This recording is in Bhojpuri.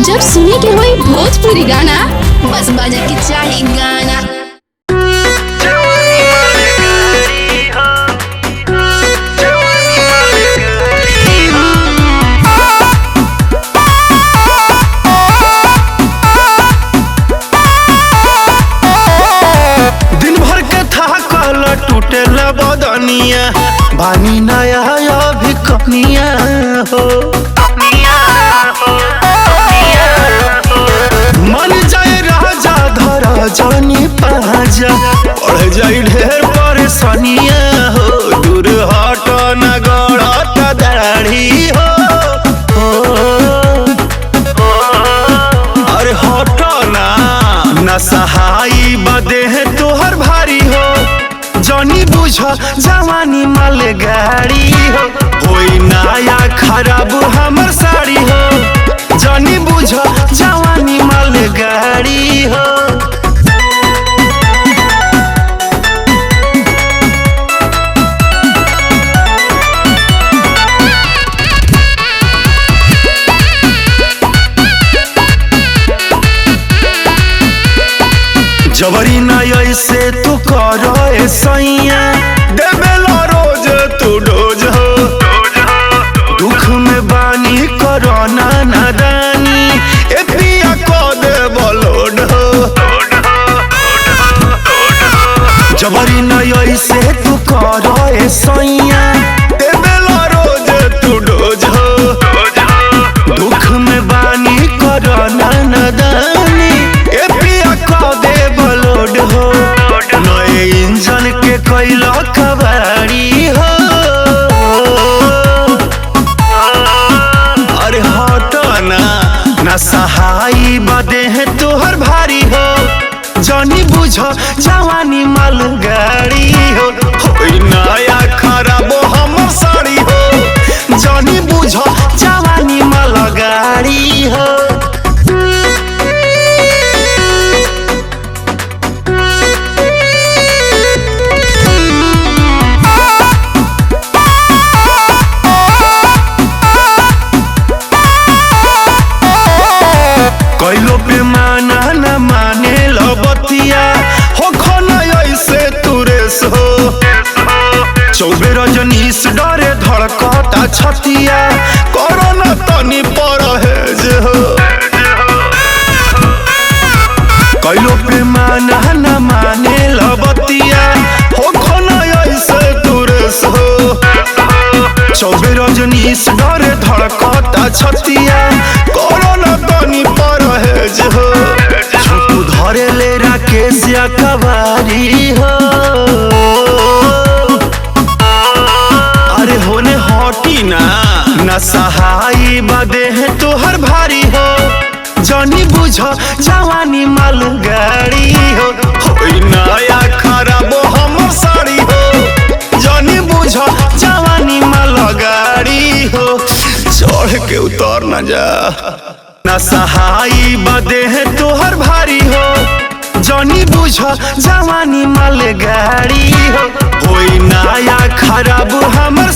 जब सुने के होई भोजपुरी गाना, बस बजे के चाही गाना। दिन भर के थाकल टूटेला बदनिया, बानी नया अभी कनिया हो। मन जाए राजा धर जानी पाजा, पड़ जाए ढेर परेशानिया हो। दूर हट न गड़त दाढ़ी हो, अरे हट ना न सहाई बदे है तोहर भारी हो। जानी बुझ जवानी माल गाड़ी हो, होई नया खराब हमर साड़ी हो। जानी बुझ जवानी माल गाड़ी हो। जबरी ना ऐसे तू करो सैया, देवेला रोज तू डोज हो। दुख में बानी करो ना नादानी, ए पिया को दे बलोड हो। जबरी ना ऐसे तू करो सैया, देवेला रोज तू डोज हो। दुख में बानी करो ना नादानी, ए पिया को दे बलोड हो। नए इंजन के कैला कबाड़ी हो, अरे हट ना सहाई बदे है तोहर भारी हो। जानी बुझ जवानी माल गाड़ी हो, होई नया खराब हमर साड़ी हो। जानी बुझ जवानी माल गाड़ी हो। कैलो पे माना न माने लबतिया, हो खना ऐसे तुरेस हो। चौबे रजनीश डरे धड़कता छतिया, कोरोना तनी परहेज हो। कैलो पे माना न माने लबतिया, हो खना ऐसे तुरेस हो। चौबे रजनीश डरे धड़कता छतिया, कोरोना तनी परहेज हो। छोटू धरे ले राकेश कबारी हो, अरे होने हटी ना सहाई बदे है तोहर भारी हो। जानी बुझ जवानी माल गाड़ी हो, होई नया खराब हमर साड़ी हो। जानी बुझ जवानी माल गाड़ी हो, चढ़ के उतर न जा न सहाई बदे है तोहर भारी हो। जानी बुझ जवानी माल गाड़ी हो, होई नया खराब हमर